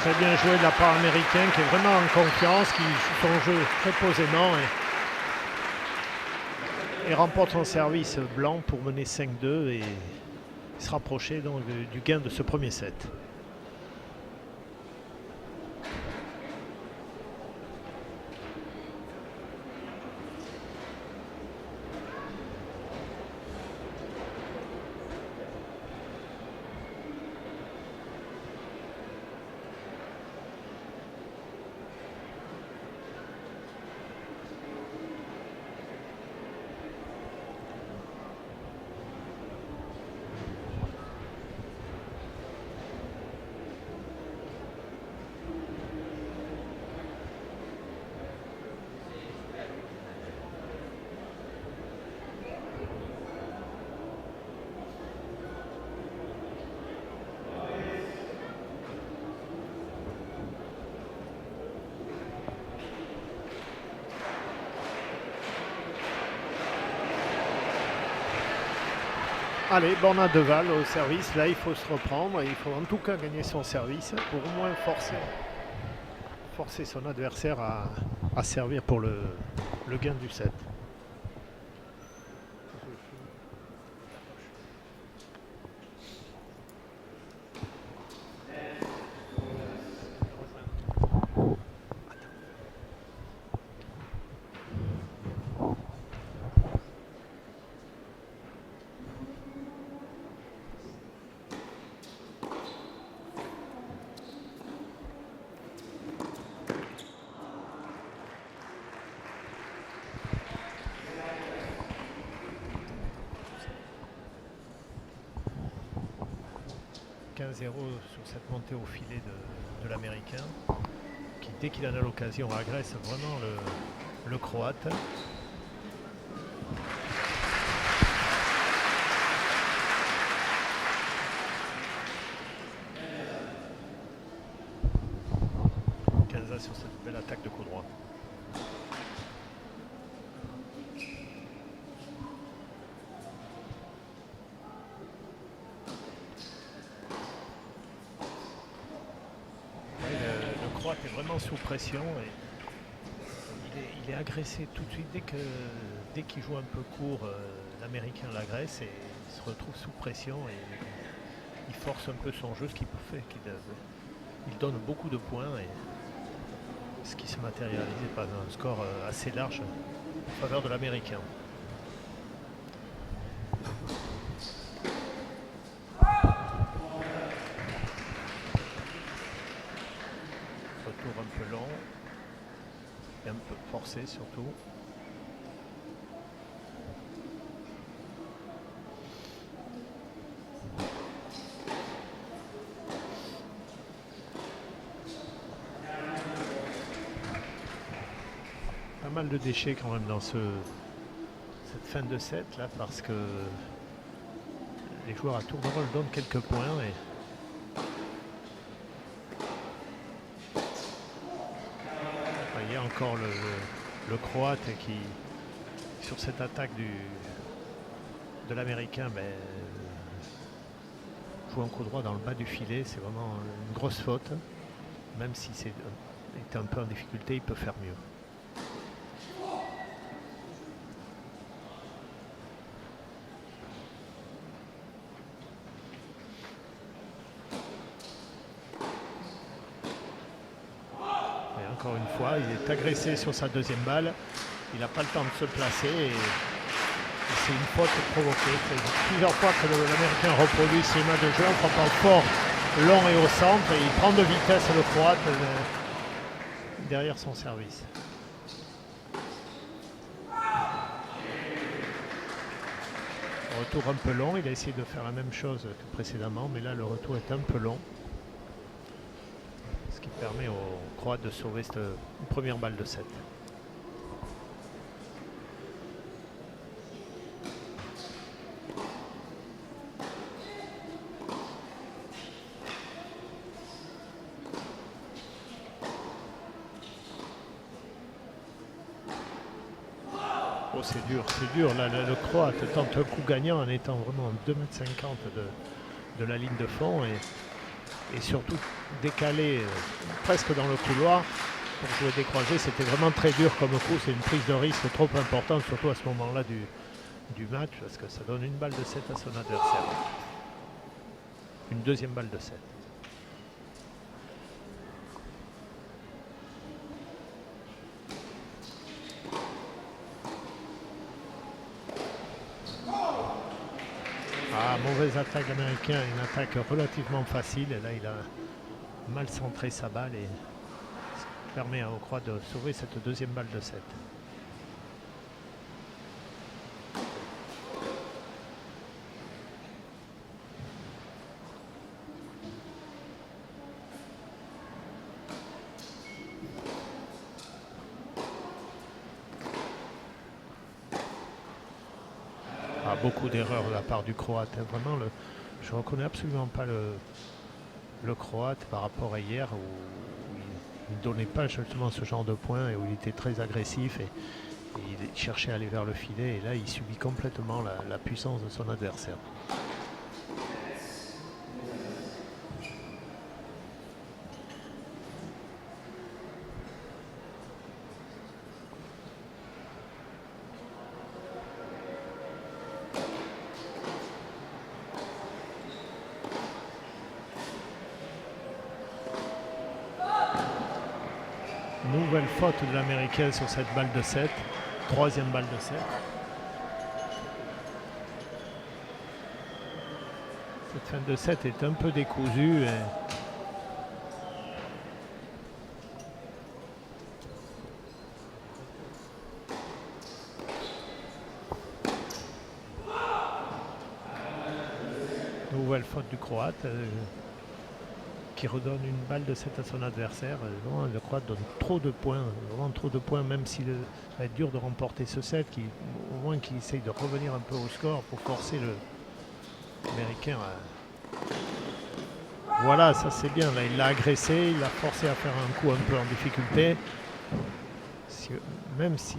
Très bien joué de la part américaine qui est vraiment en confiance, qui joue son jeu très posément et remporte son service blanc pour mener 5-2 et se rapprocher donc du gain de ce premier set. Allez, Borna Deval au service. Là, il faut se reprendre. Il faut en tout cas gagner son service pour au moins forcer son adversaire à servir pour le gain du set. Sur cette montée au filet de l'Américain qui, dès qu'il en a l'occasion, agresse vraiment le Croate. Kansas sur cette belle attaque de coup droit. Est vraiment sous pression et il est agressé tout de suite dès qu'il joue un peu court, l'Américain l'agresse et il se retrouve sous pression et il force un peu son jeu, ce qui fait qu'il donne beaucoup de points et ce qui se matérialise par un score assez large en faveur de l'Américain. Un peu long et un peu forcé surtout. Pas mal de déchets quand même dans cette fin de set là parce que les joueurs à tour de rôle donnent quelques points et il y a encore le Croate qui, sur cette attaque de l'Américain, joue un coup droit dans le bas du filet. C'est vraiment une grosse faute. Même si c'est un peu en difficulté, il peut faire mieux. Encore une fois, il est agressé sur sa deuxième balle. Il n'a pas le temps de se placer et c'est une faute provoquée. C'est plusieurs fois que l'Américain reproduit ses mains de jeu en frappant fort, long et au centre. Et il prend de vitesse le Croate derrière son service. Retour un peu long. Il a essayé de faire la même chose que précédemment, mais là le retour est un peu long. Ce qui permet aux Croates de sauver cette première balle de 7. Oh, c'est dur. Là, le Croate tente un coup gagnant en étant vraiment à 2,50 m de la ligne de fond et et surtout décalé presque dans le couloir pour jouer des croisés. C'était vraiment très dur comme coup, c'est une prise de risque trop importante, surtout à ce moment-là du match, parce que ça donne une balle de 7 à son adversaire. Une deuxième balle de 7. Ah, mauvaise attaque américaine, une attaque relativement facile. Et là, il a mal centré sa balle et ça permet à Aucroix de sauver cette deuxième balle de 7. Beaucoup d'erreurs de la part du Croate. Vraiment, je ne reconnais absolument pas le Croate par rapport à hier où il ne donnait pas justement ce genre de points et où il était très agressif et il cherchait à aller vers le filet. Et là, il subit complètement la puissance de son adversaire. Nouvelle faute de l'Américain sur cette balle de 7. Troisième balle de 7. Cette fin de 7 est un peu décousue. Nouvelle faute du Croate. Qui redonne une balle de 7 à son adversaire. Le Croate donne trop de points, vraiment trop de points, même s'il va être dur de remporter ce set, au moins qu'il essaye de revenir un peu au score pour forcer l'Américain. Voilà, ça c'est bien, là il l'a agressé, il l'a forcé à faire un coup un peu en difficulté. Même si